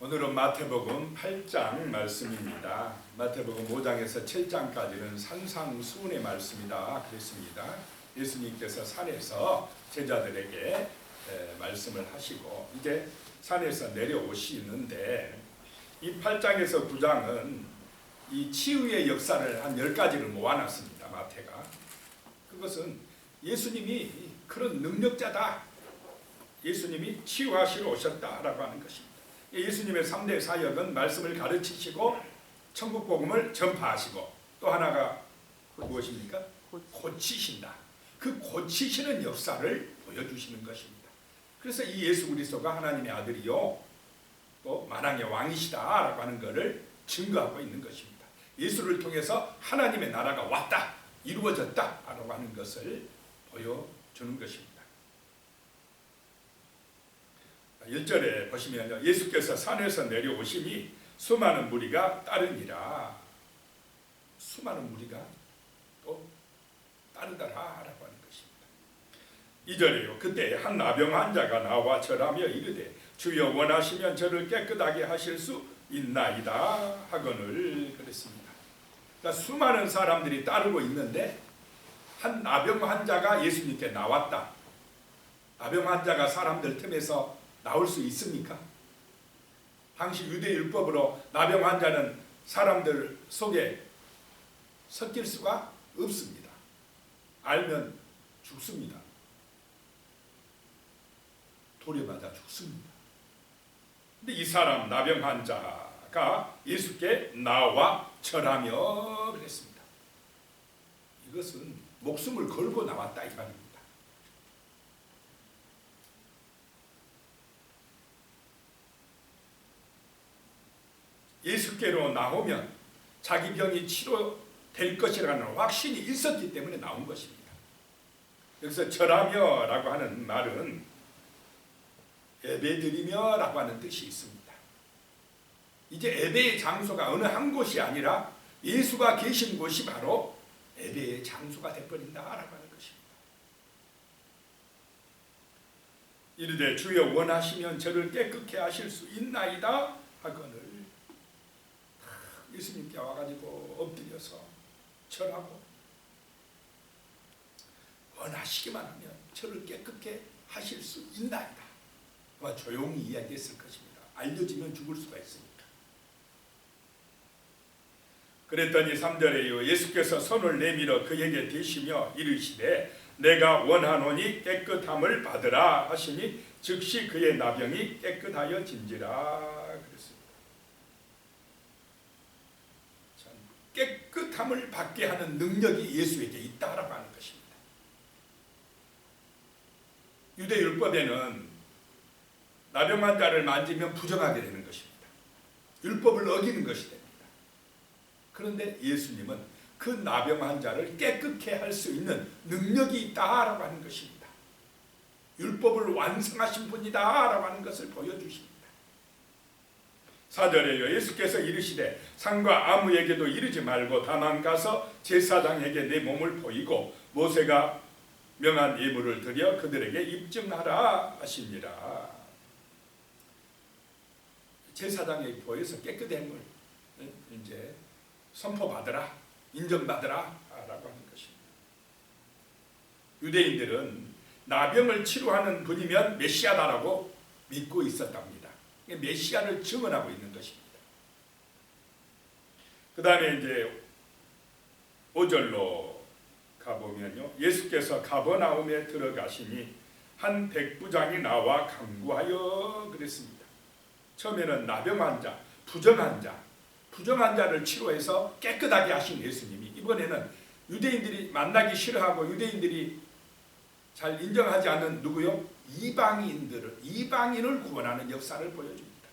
오늘은 마태복음 8장 말씀입니다. 마태복음 5장에서 7장까지는 산상수훈의 말씀이다 그랬습니다. 예수님께서 산에서 제자들에게 말씀을 하시고 이제 산에서 내려오시는데 이 8장에서 9장은 이 치유의 역사를 한 10가지를 모아놨습니다. 마태가. 그것은 예수님이 그런 능력자다. 예수님이 치유하시러 오셨다라고 하는 것입니다. 예수님의 3대 사역은 말씀을 가르치시고 천국 복음을 전파하시고 또 하나가 무엇입니까? 고치신다. 그 고치시는 역사를 보여주시는 것입니다. 그래서 이 예수 그리스도가 하나님의 아들이요 또 만왕의 왕이시다라고 하는 것을 증거하고 있는 것입니다. 예수를 통해서 하나님의 나라가 왔다, 이루어졌다라고 하는 것을 보여주는 것입니다. 1절에 보시면요, 예수께서 산에서 내려오시니 수많은 무리가 따르니라. 수많은 무리가 또 따르더라 라고 하는 것입니다. 2절에요, 그때 한 나병 환자가 나와 절하며 이르되 주여 원하시면 저를 깨끗하게 하실 수 있나이다 하거늘 그랬습니다. 그러니까 수많은 사람들이 따르고 있는데 한 나병 환자가 예수님께 나왔다. 나병 환자가 사람들 틈에서 나올 수 있습니까? 당시 유대율법으로 나병 환자는 사람들 속에 섞일 수가 없습니다. 알면 죽습니다. 돌에 맞아 죽습니다. 근데 이 사람 나병 환자가 예수께 나와 절하며 그랬습니다. 이것은 목숨을 걸고 나왔다 이 말입니다. 예수께로 나오면 자기 병이 치료될 것이라는 확신이 있었기 때문에 나온 것입니다. 여기서 절하며 라고 하는 말은 예배드리며 라고 하는 뜻이 있습니다. 이제 예배의 장소가 어느 한 곳이 아니라 예수가 계신 곳이 바로 예배의 장소가 되어버린다 라고 하는 것입니다. 이르되 주여 원하시면 저를 깨끗게 하실 수 있나이다 하거늘 예수님께 와가지고 엎드려서 절하고 원하시기만 하면 저를 깨끗게 하실 수 있나이다. 아마 조용히 이야기했을 것입니다. 알려지면 죽을 수가 있으니까. 그랬더니 3절에요, 예수께서 손을 내밀어 그에게 대시며 이르시되 내가 원하노니 깨끗함을 받으라 하시니 즉시 그의 나병이 깨끗하여진지라 그랬습니다. 깨끗함을 받게 하는 능력이 예수에게 있다라고 하는 것입니다. 유대율법에는 나병 환자를 만지면 부정하게 되는 것입니다. 율법을 어기는 것이 됩니다. 그런데 예수님은 그 나병 환자를 깨끗게 할 수 있는 능력이 있다라고 하는 것입니다. 율법을 완성하신 분이다라고 하는 것을 보여주십니다. 4절에요, 예수께서 이르시되 상과 아무에게도 이르지 말고 다만 가서 제사장에게 내 몸을 보이고 모세가 명한 예물을 드려 그들에게 입증하라 하시니라. 제사장에게 보여서 깨끗함을 이제 선포받으라, 인정받으라 라고 하는 것입니다. 유대인들은 나병을 치료하는 분이면 메시아다라고 믿고 있었답니다. 메시아를 증언하고 있는 것입니다. 그 다음에 이제 5절로 가보면요, 예수께서 가버나움에 들어가시니 한 백부장이 나와 간구하여 그랬습니다. 처음에는 나병 환자, 부정 환자를 치료해서 깨끗하게 하신 예수님이 이번에는 유대인들이 만나기 싫어하고 유대인들이 잘 인정하지 않는 누구요? 이방인을 구원하는 역사를 보여줍니다.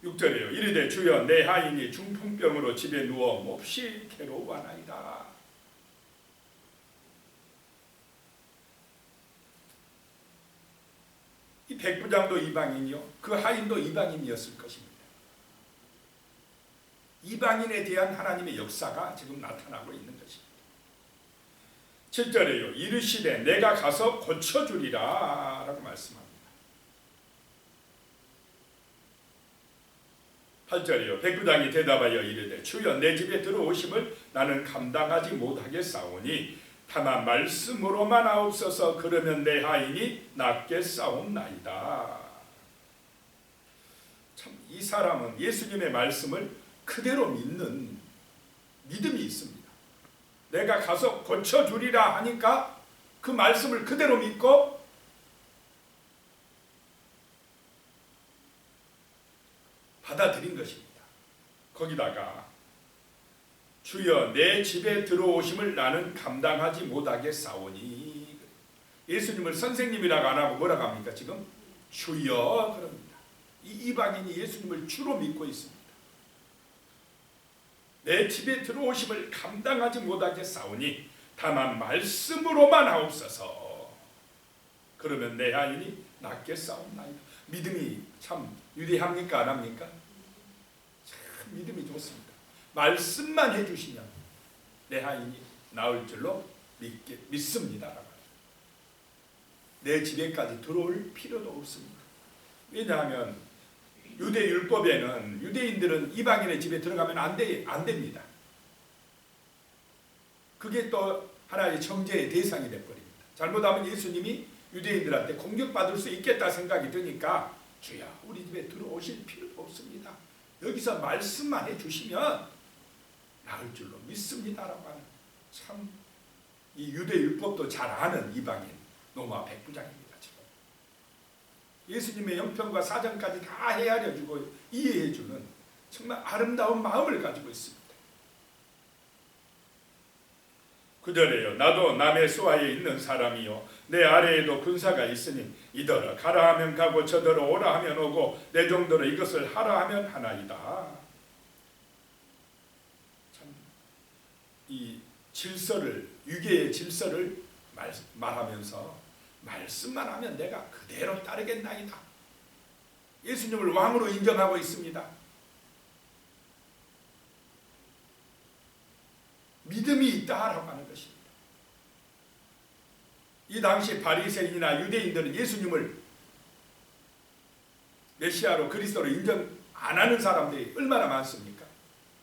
6절이에요. 이르되 주여 내 하인이 중풍병으로 집에 누워 몹시 괴로워하나이다. 이 백부장도 이방인이요, 그 하인도 이방인이었을 것입니다. 이방인에 대한 하나님의 역사가 지금 나타나고 있는 것입니다. 7절에요. 이르시되 내가 가서 고쳐주리라 라고 말씀합니다. 8절이요. 백부장이 대답하여 이르되 주여 내 집에 들어오심을 나는 감당하지 못하겠사오니 다만 말씀으로만 하옵소서. 그러면 내 하인이 낫겠사옵나이다. 참, 이 사람은 예수님의 말씀을 그대로 믿는 믿음이 있습니다. 내가 가서 고쳐주리라 하니까 그 말씀을 그대로 믿고 받아들인 것입니다. 거기다가 주여 내 집에 들어오심을 나는 감당하지 못하겠사오니, 예수님을 선생님이라고 안 하고 뭐라고 합니까? 지금 주여 그럽니다. 이 이방인이 예수님을 주로 믿고 있습니다. 내 집에 들어오심을 감당하지 못하겠사오니 다만 말씀으로만 하옵소서. 그러면 내 하인이 낫겠사옵나이다. 믿음이 참 위대합니까? 안 합니까? 참 믿음이 좋습니다. 말씀만 해주시면 내 하인이 나을 줄로 믿습니다. 내 집에까지 들어올 필요도 없습니다. 왜냐하면 유대 율법에는 유대인들은 이방인의 집에 들어가면 안 됩니다. 그게 또 하나의 정죄의 대상이 되어버립니다. 잘못하면 예수님이 유대인들한테 공격받을 수 있겠다 생각이 드니까 주야 우리 집에 들어오실 필요도 없습니다. 여기서 말씀만 해주시면 나을 줄로 믿습니다라고 하는, 참 이 유대 율법도 잘 아는 이방인 노마 백부장입니다. 지금 예수님의 영편과 사정까지 다 헤아려주고 이해해주는 정말 아름다운 마음을 가지고 있습니다. 9절에요. 나도 남의 수하에 있는 사람이요 내 아래에도 군사가 있으니 이더러 가라 하면 가고 저더러 오라 하면 오고 내 종더러 이것을 하라 하면 하나이다. 참 이 질서를, 유계의 질서를 말하면서 말씀만 하면 내가 그대로 따르겠나이다. 예수님을 왕으로 인정하고 있습니다. 믿음이 있다라고 하는 것입니다. 이 당시 바리새인이나 유대인들은 예수님을 메시아로 그리스도로 인정 안 하는 사람들이 얼마나 많습니까?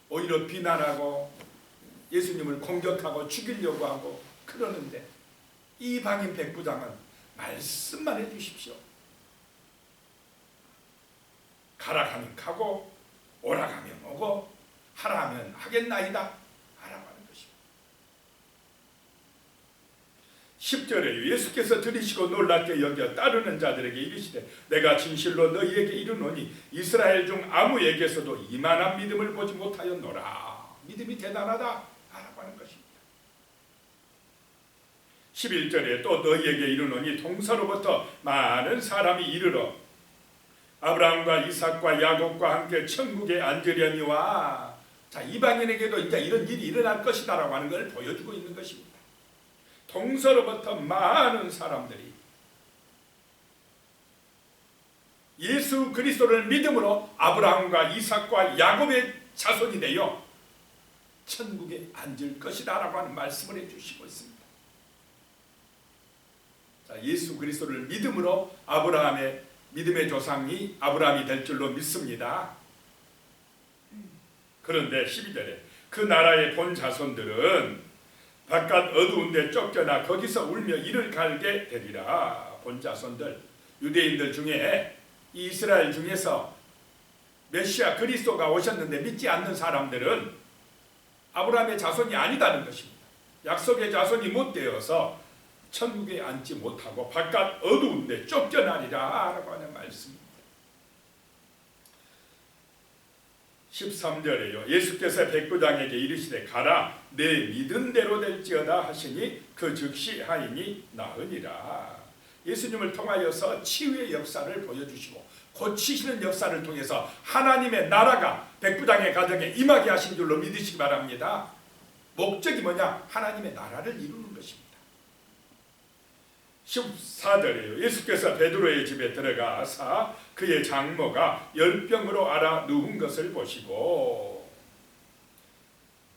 오히려 비난하고 예수님을 공격하고 죽이려고 하고 그러는데 이방인 백부장은 말씀만 해주십시오. 가라 하면 가고 오라 하면 오고 하라 하면 하겠나이다. 10절에 예수께서 들으시고 놀랍게 여겨 따르는 자들에게 이르시되 내가 진실로 너희에게 이르노니 이스라엘 중 아무에게서도 이만한 믿음을 보지 못하였노라. 믿음이 대단하다 라고 하는 것입니다. 11절에 또 너희에게 이르노니 동서로부터 많은 사람이 이르러 아브라함과 이삭과 야곱과 함께 천국에 앉으려니와, 자, 이방인에게도 이제 이런 일이 일어날 것이다 라고 하는 걸 보여주고 있는 것입니다. 동서로부터 많은 사람들이 예수 그리스도를 믿음으로 아브라함과 이삭과 야곱의 자손이 되어 천국에 앉을 것이다 라고 하는 말씀을 해주시고 있습니다. 자, 예수 그리스도를 믿음으로 아브라함의 믿음의 조상이 아브라함이 될 줄로 믿습니다. 그런데 12절에 그 나라의 본 자손들은 바깥 어두운 데 쫓겨나 거기서 울며 이를 갈게 되리라. 본 자손들, 유대인들 중에 이스라엘 중에서 메시아 그리스도가 오셨는데 믿지 않는 사람들은 아브라함의 자손이 아니다는 것입니다. 약속의 자손이 못 되어서 천국에 앉지 못하고 바깥 어두운 데 쫓겨나리라 라고 하는 말씀입니다. 13절에요. 예수께서 백부장에게 이르시되 가라 내 믿은 대로 될지어다 하시니 그 즉시 하인이 나으니라. 예수님을 통하여서 치유의 역사를 보여주시고 고치시는 역사를 통해서 하나님의 나라가 백부장의 가정에 임하게 하신 줄로 믿으시기 바랍니다. 목적이 뭐냐? 하나님의 나라를 이루는 것입니다. 14절에요. 예수께서 베드로의 집에 들어가사 그의 장모가 열병으로 앓아 누운 것을 보시고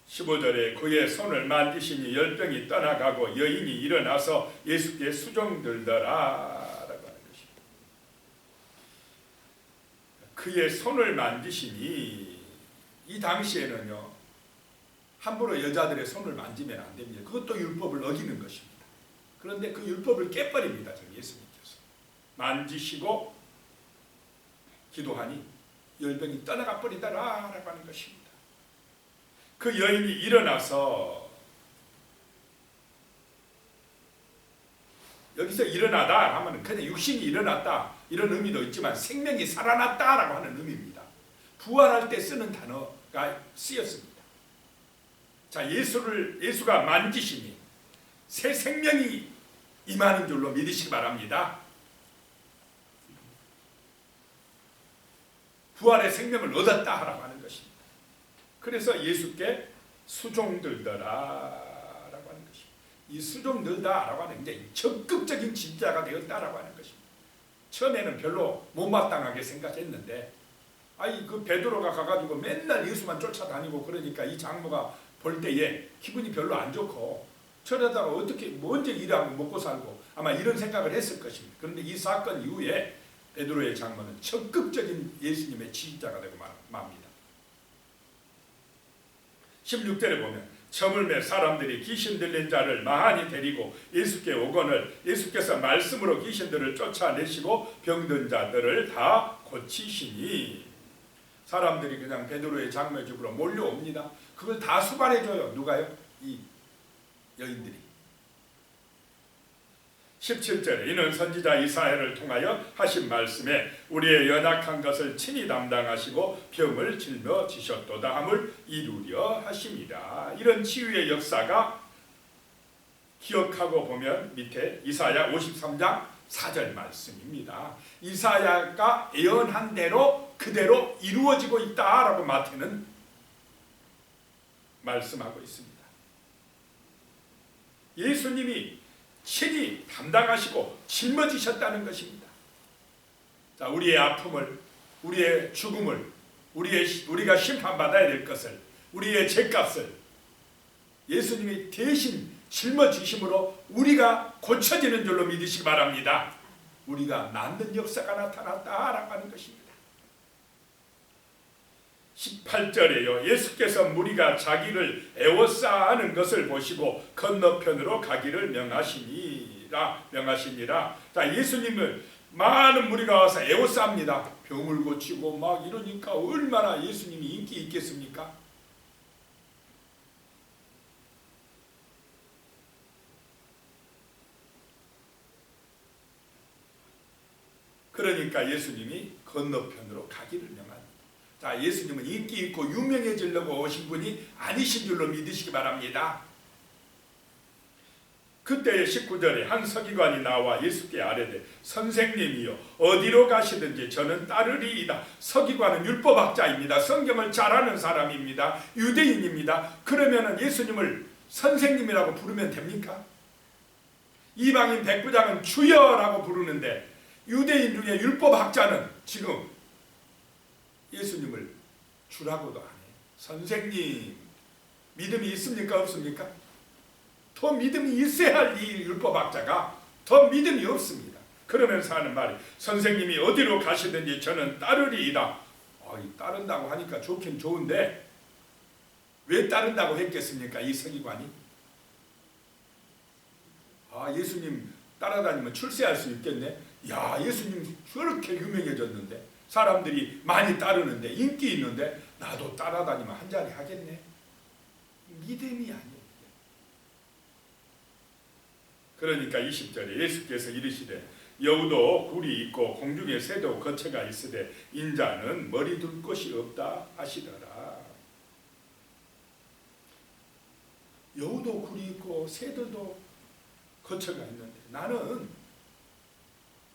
15절에 그의 손을 만지시니 열병이 떠나가고 여인이 일어나서 예수께 수종들더라 라고 하는 것입니다. 그의 손을 만지시니, 이 당시에는요 함부로 여자들의 손을 만지면 안 됩니다. 그것도 율법을 어기는 것입니다. 그런데 그 율법을 깨버립니다. 지금 예수님께서 만지시고 기도하니 열병이 떠나가 버리더라라고 하는 것입니다. 그 여인이 일어나서, 여기서 일어나다 하면 그냥 육신이 일어났다 이런 의미도 있지만 생명이 살아났다라고 하는 의미입니다. 부활할 때 쓰는 단어가 쓰였습니다. 자, 예수가 만지시니 새 생명이 임하는 줄로 믿으시기 바랍니다. 부활의 생명을 얻었다라고 하는 것입니다. 그래서 예수께 수종들더라라고 하는 것입니다. 이 수종들다라고 하는 게 적극적인 진짜가 되었다라고 하는 것입니다. 처음에는 별로 못마땅하게 생각했는데, 그 베드로가 가가지고 맨날 예수만 쫓아다니고 그러니까 이 장모가 볼 때에 기분이 별로 안 좋고, 저러다가 어떻게 언제 일하고 먹고 살고 아마 이런 생각을 했을 것입니다. 그런데 이 사건 이후에 베드로의 장모는 적극적인 예수님의 지지자가 되고 맙니다. 16절에 보면 점을 매 사람들이 귀신 들린 자를 많이 데리고 예수께 오거늘 예수께서 말씀으로 귀신들을 쫓아내시고 병든 자들을 다 고치시니, 사람들이 그냥 베드로의 장모의 집으로 몰려옵니다. 그걸 다 수반해줘요. 누가요? 이 여인들이. 17절에 이는 선지자 이사야를 통하여 하신 말씀에 우리의 연약한 것을 친히 담당하시고 병을 짊어지셨도다 함을 이루려 하심이라. 이런 치유의 역사가 기억하고 보면 밑에 이사야 53장 4절 말씀입니다. 이사야가 예언한 대로 그대로 이루어지고 있다라고 마태는 말씀하고 있습니다. 예수님이 친히 담당하시고 짊어지셨다는 것입니다. 자, 우리의 아픔을, 우리의 죽음을, 우리가 심판받아야 될 것을, 우리의 죄값을 예수님이 대신 짊어지심으로 우리가 고쳐지는 줄로 믿으시기 바랍니다. 우리가 낫는 역사가 나타났다라고 하는 것입니다. 18절에요. 예수께서 무리가 자기를 애워싸는 것을 보시고 건너편으로 가기를 명하시니라. 자, 예수님을 많은 무리가 와서 애워쌉니다. 병을 고치고 막 이러니까 얼마나 예수님이 인기 있겠습니까? 그러니까 예수님이 건너편으로 가기를 명합니다. 자, 예수님은 인기 있고 유명해지려고 오신 분이 아니신 줄로 믿으시기 바랍니다. 그때 19절에 한 서기관이 나와 예수께 아뢰되 선생님이여 어디로 가시든지 저는 따르리이다. 서기관은 율법학자입니다. 성경을 잘 아는 사람입니다. 유대인입니다. 그러면 예수님을 선생님이라고 부르면 됩니까? 이방인 백부장은 주여라고 부르는데 유대인 중에 율법학자는 지금 예수님을 주라고도 안 해요. 선생님, 믿음이 있습니까? 없습니까? 더 믿음이 있어야 할 이 율법학자가 더 믿음이 없습니다. 그러면서 하는 말이 선생님이 어디로 가시든지 저는 따르리이다. 따른다고 하니까 좋긴 좋은데 왜 따른다고 했겠습니까? 이 서기관이. 예수님 따라다니면 출세할 수 있겠네. 야, 예수님 저렇게 유명해졌는데 사람들이 많이 따르는데 인기 있는데 나도 따라다니면 한 자리 하겠네. 믿음이 아니에요. 그러니까 20절에 예수께서 이르시되 여우도 굴이 있고 공중에 새도 거처가 있으되 인자는 머리 둘 곳이 없다 하시더라. 여우도 굴이 있고 새들도 거처가 있는데 나는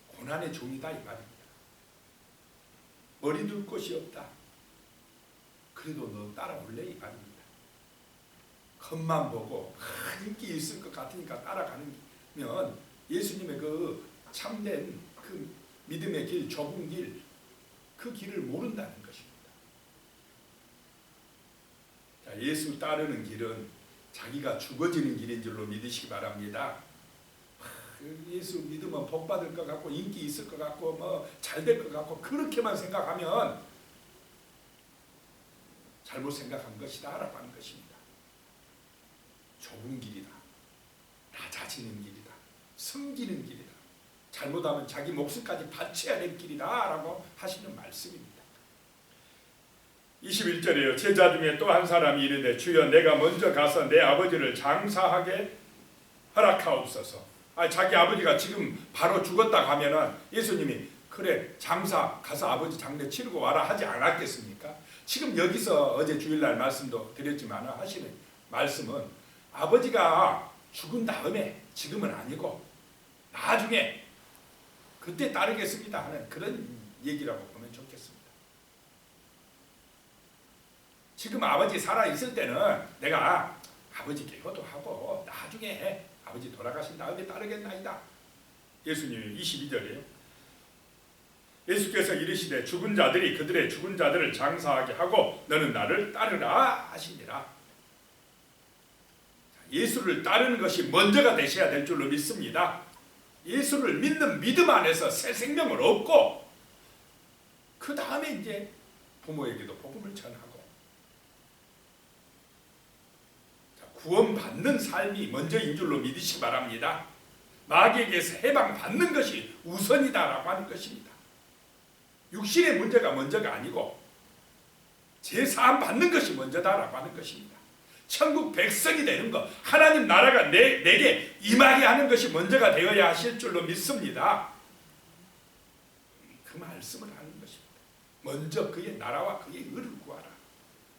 고난의 종이다 이 말입니다. 머리 둘 곳이 없다. 그래도 너 따라올래 이 말입니다. 겉만 보고 인기 있을 것 같으니까 따라가면 예수님의 그 참된 그 믿음의 길, 좁은 길, 그 길을 모른다는 것입니다. 자, 예수 따르는 길은 자기가 죽어지는 길인 줄로 믿으시기 바랍니다. 예수 믿으면 복 받을 것 같고 인기 있을 것 같고 뭐 잘 될 것 같고 그렇게만 생각하면 잘못 생각한 것이다 라고 하는 것입니다. 좁은 길이다. 낮아지는 길이다. 섬기는 길이다. 잘못하면 자기 목숨까지 바쳐야 될 길이다 라고 하시는 말씀입니다. 21절에요. 제자 중에 또 한 사람이 이르되 주여 내가 먼저 가서 내 아버지를 장사하게 허락하옵소서. 자기 아버지가 지금 바로 죽었다 하면은 예수님이 그래 장사 가서 아버지 장례 치르고 와라 하지 않았겠습니까? 지금 여기서 어제 주일날 말씀도 드렸지만 하시는 말씀은 아버지가 죽은 다음에 지금은 아니고 나중에 그때 따르겠습니다 하는 그런 얘기라고 보면 좋겠습니다. 지금 아버지 살아있을 때는 내가 아버지께 효도하고 나중에 아버지 돌아가신 다음에 따르겠나이다. 예수님이 22절이에요. 예수께서 이르시되 죽은 자들이 그들의 죽은 자들을 장사하게 하고 너는 나를 따르라 하시니라. 예수를 따르는 것이 먼저가 되셔야 될 줄로 믿습니다. 예수를 믿는 믿음 안에서 새 생명을 얻고 그 다음에 이제 부모에게도 복음을 전하고 구원받는 삶이 먼저인 줄로 믿으시기 바랍니다. 마귀에게서 해방받는 것이 우선이다라고 하는 것입니다. 육신의 문제가 먼저가 아니고 제사함 받는 것이 먼저다라고 하는 것입니다. 천국 백성이 되는 것, 하나님 나라가 내게 임하게 하는 것이 먼저가 되어야 하실 줄로 믿습니다. 그 말씀을 하는 것입니다. 먼저 그의 나라와 그의 의를 구하라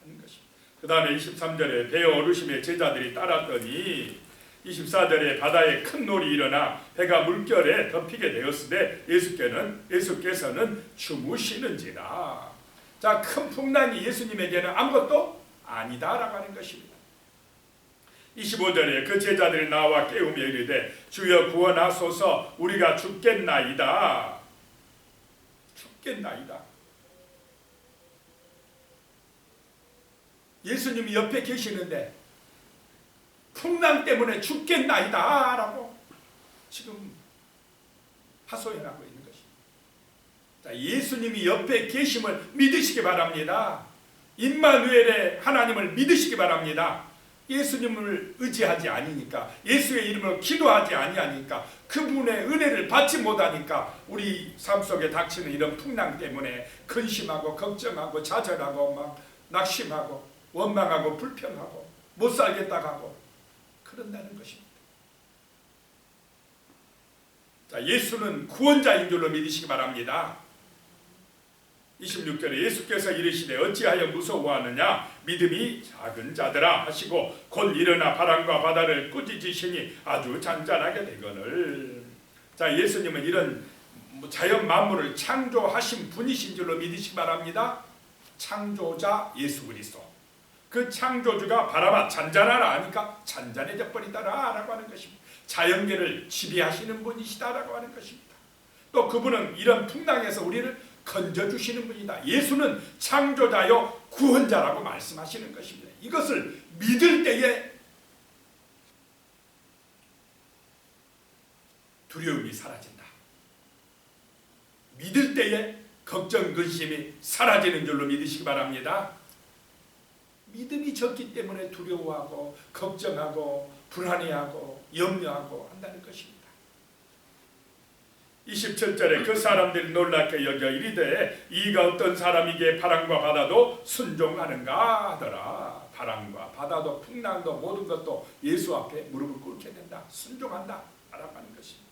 하는 것입니다. 그 다음에 23절에 배에 오르심에 제자들이 따랐더니 24절에 바다에 큰 놀이 일어나 배가 물결에 덮이게 되었으되 예수께서는 주무시는지라. 자, 큰 풍랑이 예수님에게는 아무것도 아니다라고 하는 것입니다. 25절에 그 제자들이 나와 깨우며 이르되 주여 구원하소서 우리가 죽겠나이다. 죽겠나이다. 예수님이 옆에 계시는데 풍랑 때문에 죽겠나이다 라고 지금 하소연하고 있는 것입니다. 자, 예수님이 옆에 계심을 믿으시기 바랍니다. 임마누엘의 하나님을 믿으시기 바랍니다. 예수님을 의지하지 아니니까, 예수의 이름으로 기도하지 아니하니까, 그분의 은혜를 받지 못하니까 우리 삶 속에 닥치는 이런 풍랑 때문에 근심하고 걱정하고 좌절하고 막 낙심하고 원망하고 불평하고 못 살겠다 하고 그런다는 것입니다. 자, 예수는 구원자인 줄로 믿으시기 바랍니다. 26절에 예수께서 이르시되 어찌하여 무서워하느냐 믿음이 작은 자들아 하시고 곧 일어나 바람과 바다를 꾸짖으시니 아주 잔잔하게 되거늘. 자, 예수님은 이런 자연 만물을 창조하신 분이신 줄로 믿으시기 바랍니다. 창조자 예수 그리스도, 그 창조주가 바람아 잔잔하라 하니까 잔잔해져 버리더라 라고 하는 것입니다. 자연계를 지배하시는 분이시다라고 하는 것입니다. 또 그분은 이런 풍랑에서 우리를 건져주시는 분이다. 예수는 창조자요 구원자라고 말씀하시는 것입니다. 이것을 믿을 때에 두려움이 사라진다. 믿을 때에 걱정, 근심이 사라지는 줄로 믿으시기 바랍니다. 믿음이 적기 때문에 두려워하고 걱정하고 불안해하고 염려하고 한다는 것입니다. 27절에 그 사람들이 놀랍게 여겨 이르되 이가 어떤 사람이기에 바람과 바다도 순종하는가 하더라. 바람과 바다도 풍랑도 모든 것도 예수 앞에 무릎을 꿇게 된다. 순종한다 라고 하는 것입니다.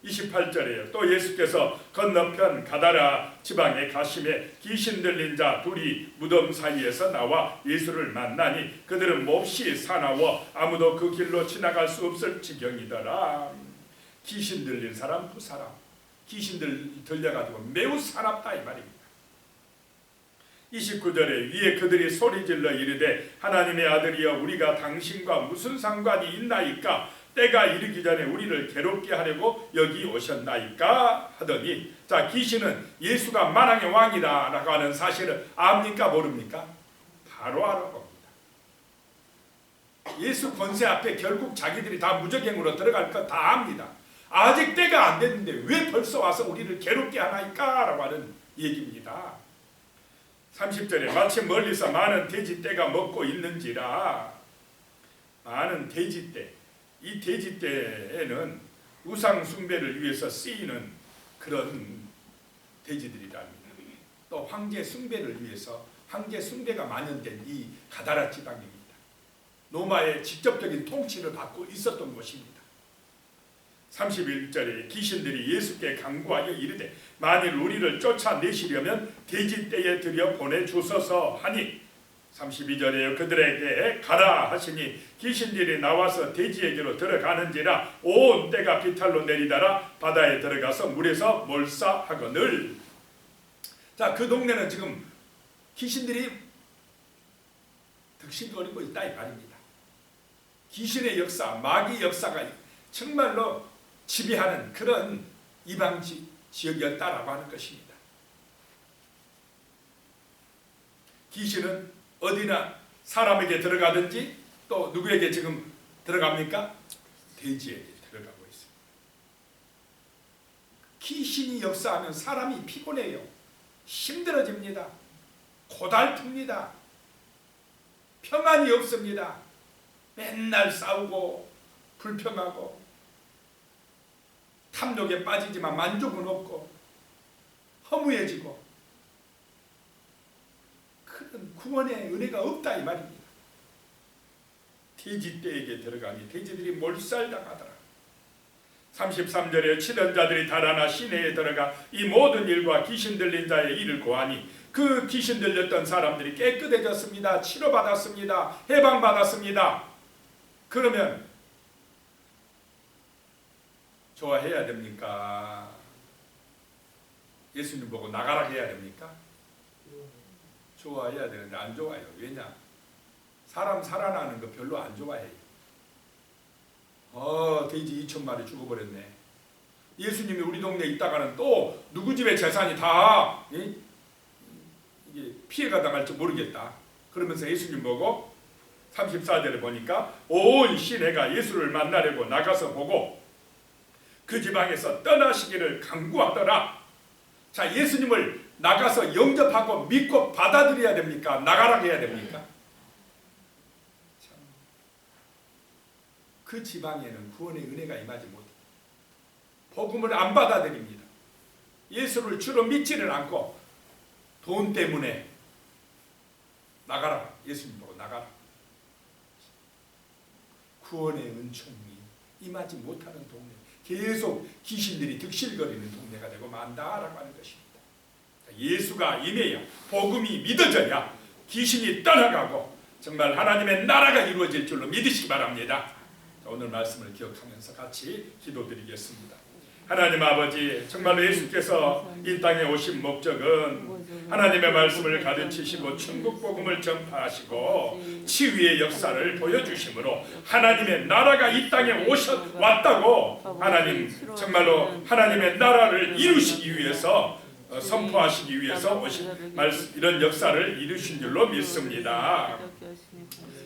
28절에요. 또 예수께서 건너편 가다라 지방에 가심에 귀신 들린 자 둘이 무덤 사이에서 나와 예수를 만나니 그들은 몹시 사나워 아무도 그 길로 지나갈 수 없을 지경이더라. 귀신 들린 사람 두 사람, 귀신 들려가지고 매우 사납다 이 말입니다. 29절에 위에 그들이 소리질러 이르되 하나님의 아들이여 우리가 당신과 무슨 상관이 있나이까? 때가 이르기 전에 우리를 괴롭게 하려고 여기 오셨나이까? 하더니, 자, 귀신은 예수가 만왕의 왕이다 라고 하는 사실을 압니까 모릅니까? 바로 알아봅니다. 예수 권세 앞에 결국 자기들이 다 무적행으로 들어갈 것 다 압니다. 아직 때가 안 됐는데 왜 벌써 와서 우리를 괴롭게 하나이까? 라고 하는 얘기입니다. 30절에 마치 멀리서 많은 돼지떼가 먹고 있는지라. 많은 돼지떼, 이 돼지떼에는 우상 숭배를 위해서 쓰이는 그런 돼지들이랍니다. 또 황제 숭배를 위해서 황제 숭배가 만연된 이 가다라 지방입니다. 로마의 직접적인 통치를 받고 있었던 곳입니다. 31절에 귀신들이 예수께 간구하여 이르되 만일 우리를 쫓아내시려면 돼지떼에 들여 보내주소서 하니 32절에 그들에게 가라 하시니 귀신들이 나와서 돼지에게로 들어가는지라 온 떼가 비탈로 내리다라 바다에 들어가서 물에서 몰사하거늘. 자, 그 동네는 지금 귀신들이 득실거리고 있다 이 말입니다. 귀신의 역사, 마귀 역사가 정말로 지배하는 그런 이방 지역이었다라고 하는 것입니다. 귀신은 어디나 사람에게 들어가든지 또 누구에게 지금 들어갑니까? 돼지에게 들어가고 있습니다. 귀신이 역사하면 사람이 피곤해요. 힘들어집니다. 고달픕니다. 평안이 없습니다. 맨날 싸우고 불평하고 탐욕에 빠지지만 만족은 없고 허무해지고 그런 구원의 은혜가 없다 이 말입니다. 돼지떼에게 들어가니 돼지들이 몰살당하더라. 33절에 치던 자들이 달아나 시내에 들어가 이 모든 일과 귀신 들린 자의 일을 고하니 그 귀신 들렸던 사람들이 깨끗해졌습니다. 치료받았습니다. 해방받았습니다. 그러면 좋아해야 됩니까? 예수님 보고 나가라 해야 됩니까? 좋아해야 되는데 안 좋아요. 왜냐? 사람 살아나는 거 별로 안 좋아해요. 돼지 2,000마리 죽어버렸네. 예수님이 우리 동네에 있다가는 또 누구 집의 재산이 다 이게 피해가 당할지 모르겠다. 그러면서 예수님 보고 34절에 보니까 온 시내가 예수를 만나려고 나가서 보고 그 지방에서 떠나시기를 간구하더라. 자, 예수님을 나가서 영접하고 믿고 받아들여야 됩니까? 나가라 해야 됩니까? 참, 그 지방에는 구원의 은혜가 임하지 못해. 복음을 안 받아들입니다. 예수를 주로 믿지를 않고 돈 때문에 나가라. 예수님 보고 나가라. 구원의 은총이 임하지 못하는 동네, 계속 귀신들이 득실거리는 동네가 되고 만다라고 하는 것입니다. 예수가 임해야 복음이 믿어져야 귀신이 떠나가고 정말 하나님의 나라가 이루어질 줄로 믿으시기 바랍니다. 오늘 말씀을 기억하면서 같이 기도드리겠습니다. 하나님 아버지, 정말로 예수께서 이 땅에 오신 목적은 하나님의 말씀을 가르치시고 천국 복음을 전파하시고 치유의 역사를 보여주심으로 하나님의 나라가 이 땅에 왔다고 하나님 정말로 하나님의 나라를 이루시기 위해서 선포하시기 위해서 오신 이런 역사를 이루신 줄로 믿습니다.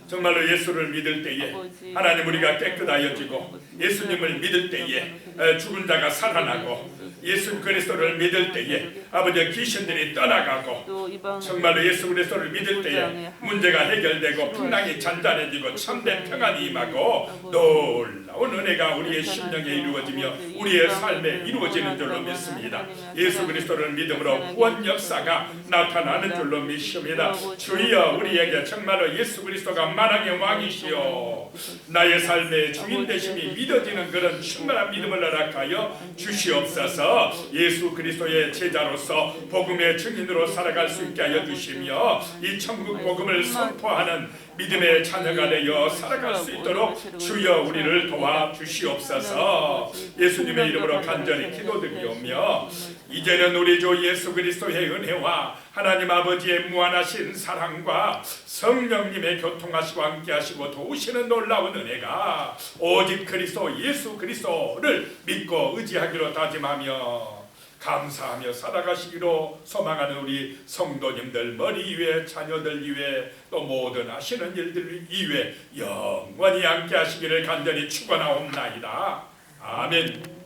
정말로 예수를 믿을 때에 하나님 우리가 깨끗하여지고 예수님을 믿을 때에 죽은 자가 살아나고 예수 그리스도를 믿을 때에 아버지 귀신들이 떠나가고 정말로 예수 그리스도를 믿을 때에 문제가 해결되고 풍랑이 잔잔해지고 참된 평안이 임하고 놀라운 은혜가 우리의 심령에 이루어지며 우리의 삶에 이루어지는 줄로 믿습니다. 예수 그리스도를 믿음으로 구원 역사가 나타나는 줄로 믿습니다. 주여 우리에게 정말로 예수 그리스도가 만왕의 왕이시오 나의 삶의 주인 되심이 믿어지는 그런 충만한 믿음을 허락하여 주시옵소서. 예수 그리스도의 제자로서 복음의 증인으로 살아갈 수 있게 하여 주시며 이 천국 복음을 선포하는 믿음의 자녀가 되어 살아갈 수 있도록 주여 우리를 도와주시옵소서. 예수님의 이름으로 간절히 기도드리오며 이제는 우리 주 예수 그리스도의 은혜와 하나님 아버지의 무한하신 사랑과 성령님의 교통하시고 함께하시고 도우시는 놀라운 은혜가 오직 그리스도 예수 그리스도를 믿고 의지하기로 다짐하며 감사하며 살아가시기로 소망하는 우리 성도님들 머리 위에 자녀들 위에 또 모든 하시는 일들 위에 영원히 함께 하시기를 간절히 축원하옵나이다. 아멘.